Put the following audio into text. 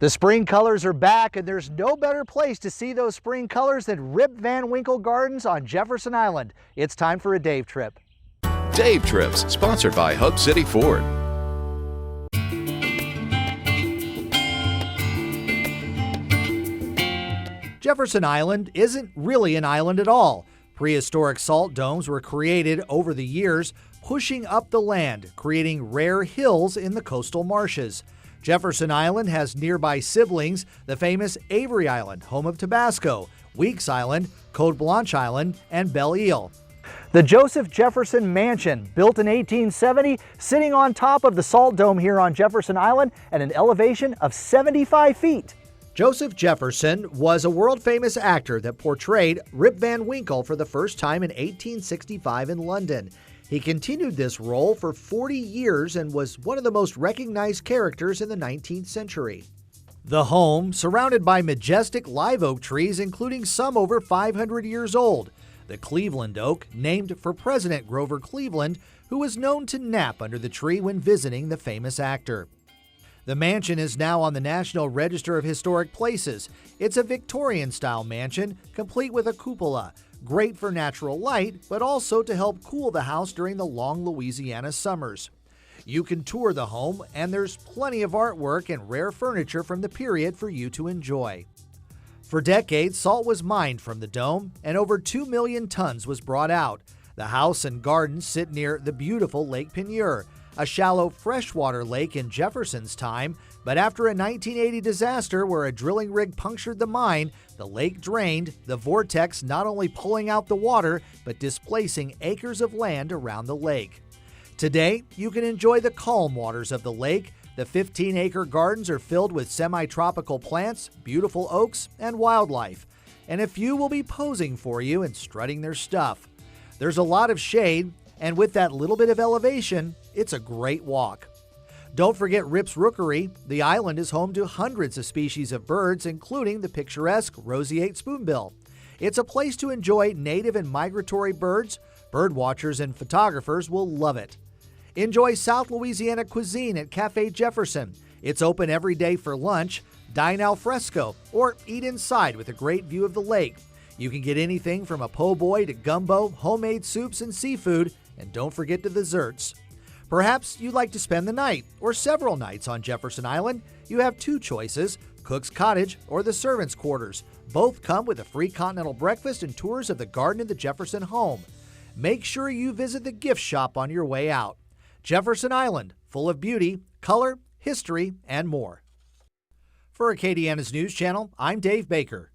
The spring colors are back, and there's no better place to see those spring colors than Rip Van Winkle Gardens on Jefferson Island. It's time for a Dave Trip. Dave Trips, sponsored by Hub City Ford. Jefferson Island isn't really an island at all. Prehistoric salt domes were created over the years, pushing up the land, creating rare hills in the coastal marshes. Jefferson Island has nearby siblings, the famous Avery Island, home of Tabasco, Weeks Island, Cote Blanche Island, and Belle Isle. The Joseph Jefferson Mansion, built in 1870, sitting on top of the salt dome here on Jefferson Island at an elevation of 75 feet. Joseph Jefferson was a world-famous actor that portrayed Rip Van Winkle for the first time in 1865 in London. He continued this role for 40 years and was one of the most recognized characters in the 19th century. The home, surrounded by majestic live oak trees, including some over 500 years old. The Cleveland oak, named for President Grover Cleveland, who was known to nap under the tree when visiting the famous actor. The mansion is now on the National Register of Historic Places. It's a Victorian-style mansion, complete with a cupola. Great for natural light, but also to help cool the house during the long Louisiana summers. You can tour the home, and there's plenty of artwork and rare furniture from the period for you to enjoy. For decades, salt was mined from the dome, and over 2 million tons was brought out. The house and gardens sit near the beautiful Lake Penieur, a shallow freshwater lake in Jefferson's time, but after a 1980 disaster where a drilling rig punctured the mine, the lake drained, the vortex not only pulling out the water, but displacing acres of land around the lake. Today, you can enjoy the calm waters of the lake. The 15-acre gardens are filled with semi-tropical plants, beautiful oaks, and wildlife. And a few will be posing for you and strutting their stuff. There's a lot of shade, and with that little bit of elevation, it's a great walk. Don't forget Rip's Rookery. The island is home to hundreds of species of birds, including the picturesque roseate spoonbill. It's a place to enjoy native and migratory birds. Bird watchers and photographers will love it. Enjoy South Louisiana cuisine at Cafe Jefferson. It's open every day for lunch. Dine al fresco or eat inside with a great view of the lake. You can get anything from a po' boy to gumbo, homemade soups and seafood, and don't forget the desserts. Perhaps you'd like to spend the night or several nights on Jefferson Island. You have two choices, Cook's Cottage or the Servants' Quarters. Both come with a free continental breakfast and tours of the garden of the Jefferson home. Make sure you visit the gift shop on your way out. Jefferson Island, full of beauty, color, history, and more. For Acadiana's News Channel, I'm Dave Baker.